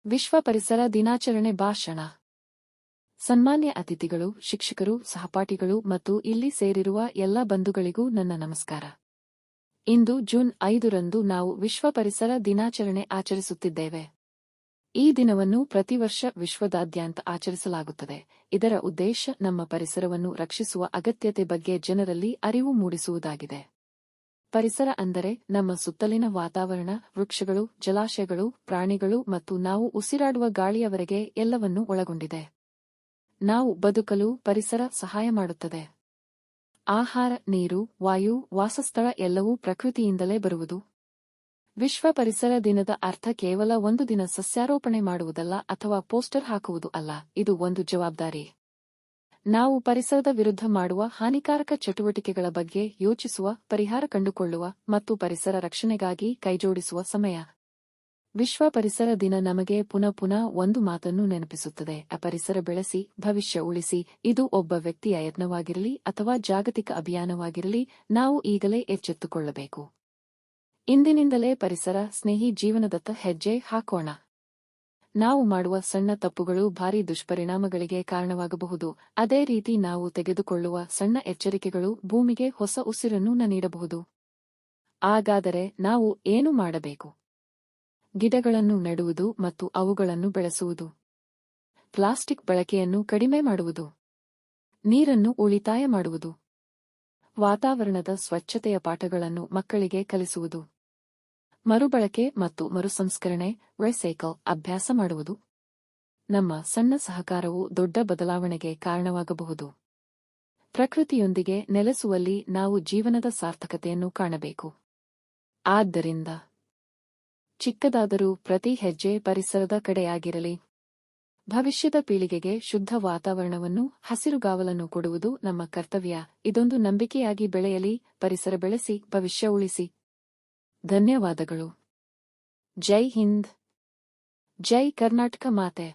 ವಿಶ್ವ ಪರಿಸರ ದಿನಾಚರಣೆ ಭಾಷಣ. ಸನ್ಮಾನ್ಯ ಅತಿಥಿಗಳು, ಶಿಕ್ಷಕರು, ಸಹಪಾಠಿಗಳು ಮತ್ತು ಇಲ್ಲಿ ಸೇರಿರುವ ಎಲ್ಲ ಬಂಧುಗಳಿಗೂ ನನ್ನ ನಮಸ್ಕಾರ. ಇಂದು ಜೂನ್ 5ರಂದು ನಾವು ವಿಶ್ವ ಪರಿಸರ ದಿನಾಚರಣೆ ಆಚರಿಸುತ್ತಿದ್ದೇವೆ. ಈ ದಿನವನ್ನು ಪ್ರತಿ ವರ್ಷ ವಿಶ್ವದಾದ್ಯಂತ ಆಚರಿಸಲಾಗುತ್ತದೆ. ಇದರ ಉದ್ದೇಶ ನಮ್ಮ ಪರಿಸರವನ್ನು ರಕ್ಷಿಸುವ ಅಗತ್ಯತೆ ಬಗ್ಗೆ ಜನರಲ್ಲಿ ಅರಿವು ಮೂಡಿಸುವುದಾಗಿದೆ. ಪರಿಸರ ಅಂದರೆ ನಮ್ಮ ಸುತ್ತಲಿನ ವಾತಾವರಣ, ವೃಕ್ಷಗಳು, ಜಲಾಶಯಗಳು, ಪ್ರಾಣಿಗಳು ಮತ್ತು ನಾವು ಉಸಿರಾಡುವ ಗಾಳಿಯವರೆಗೆ ಎಲ್ಲವನ್ನೂ ಒಳಗೊಂಡಿದೆ. ನಾವು ಬದುಕಲು ಪರಿಸರ ಸಹಾಯ ಮಾಡುತ್ತದೆ. ಆಹಾರ, ನೀರು, ವಾಯು, ವಾಸಸ್ಥಳ ಎಲ್ಲವೂ ಪ್ರಕೃತಿಯಿಂದಲೇ ಬರುವುದು. ವಿಶ್ವ ಪರಿಸರ ದಿನದ ಅರ್ಥ ಕೇವಲ ಒಂದು ದಿನ ಸಸ್ಯಾರೋಪಣೆ ಮಾಡುವುದಲ್ಲ ಅಥವಾ ಪೋಸ್ಟರ್ ಹಾಕುವುದು ಅಲ್ಲ, ಇದು ಒಂದು ಜವಾಬ್ದಾರಿ. ನಾವು ಪರಿಸರದ ವಿರುದ್ಧ ಮಾಡುವ ಹಾನಿಕಾರಕ ಚಟುವಟಿಕೆಗಳ ಬಗ್ಗೆ ಯೋಚಿಸುವ, ಪರಿಹಾರ ಕಂಡುಕೊಳ್ಳುವ ಮತ್ತು ಪರಿಸರ ರಕ್ಷಣೆಗಾಗಿ ಕೈಜೋಡಿಸುವ ಸಮಯ. ವಿಶ್ವ ಪರಿಸರ ದಿನ ನಮಗೆ ಪುನಃ ಒಂದು ಮಾತನ್ನು ನೆನಪಿಸುತ್ತದೆ: ಪರಿಸರ ಬೆಳೆಸಿ, ಭವಿಷ್ಯ ಉಳಿಸಿ. ಇದು ಒಬ್ಬ ವ್ಯಕ್ತಿಯ ಯತ್ನವಾಗಿರಲಿ ಅಥವಾ ಜಾಗತಿಕ ಅಭಿಯಾನವಾಗಿರಲಿ, ನಾವು ಈಗಲೇ ಎಚ್ಚೆತ್ತುಕೊಳ್ಳಬೇಕು. ಇಂದಿನಿಂದಲೇ ಪರಿಸರ ಸ್ನೇಹಿ ಜೀವನದತ್ತ ಹೆಜ್ಜೆ ಹಾಕೋಣ. ನಾವು ಮಾಡುವ ಸಣ್ಣ ತಪ್ಪುಗಳು ಭಾರೀ ದುಷ್ಪರಿಣಾಮಗಳಿಗೆ ಕಾರಣವಾಗಬಹುದು. ಅದೇ ರೀತಿ ನಾವು ತೆಗೆದುಕೊಳ್ಳುವ ಸಣ್ಣ ಎಚ್ಚರಿಕೆಗಳು ಭೂಮಿಗೆ ಹೊಸ ಉಸಿರನ್ನು ನೀಡಬಹುದು. ಹಾಗಾದರೆ ನಾವು ಏನು ಮಾಡಬೇಕು? ಗಿಡಗಳನ್ನು ನೆಡುವುದು ಮತ್ತು ಅವುಗಳನ್ನು ಬೆಳೆಸುವುದು. ಪ್ಲಾಸ್ಟಿಕ್ ಬಳಕೆಯನ್ನು ಕಡಿಮೆ ಮಾಡುವುದು. ನೀರನ್ನು ಉಳಿತಾಯ ಮಾಡುವುದು. ವಾತಾವರಣದ ಸ್ವಚ್ಛತೆಯ ಪಾಠಗಳನ್ನು ಮಕ್ಕಳಿಗೆ ಕಲಿಸುವುದು. ಮರುಬಳಕೆ ಮತ್ತು ಮರುಸಂಸ್ಕರಣೆ ರೀಸೈಕಲ್ ಅಭ್ಯಾಸ ಮಾಡುವುದು. ನಮ್ಮ ಸಣ್ಣ ಸಹಕಾರವು ದೊಡ್ಡ ಬದಲಾವಣೆಗೆ ಕಾರಣವಾಗಬಹುದು. ಪ್ರಕೃತಿಯೊಂದಿಗೆ ನೆಲೆಸುವಲ್ಲಿ ನಾವು ಜೀವನದ ಸಾರ್ಥಕತೆಯನ್ನು ಕಾಣಬೇಕು. ಆದ್ದರಿಂದ ಚಿಕ್ಕದಾದರೂ ಪ್ರತಿ ಹೆಜ್ಜೆ ಪರಿಸರದ ಕಡೆಯಾಗಿರಲಿ. ಭವಿಷ್ಯದ ಪೀಳಿಗೆಗೆ ಶುದ್ಧ ವಾತಾವರಣವನ್ನು, ಹಸಿರುಗಾವಲನ್ನು ಕೊಡುವುದು ನಮ್ಮ ಕರ್ತವ್ಯ. ಇದೊಂದು ನಂಬಿಕೆಯಾಗಿ ಬೆಳೆಯಲಿ. ಪರಿಸರ ಬೆಳೆಸಿ, ಭವಿಷ್ಯ ಉಳಿಸಿ. ಧನ್ಯವಾದಗಳು. ಜೈ ಹಿಂದ್. ಜೈ ಕರ್ನಾಟಕ ಮಾತೆ.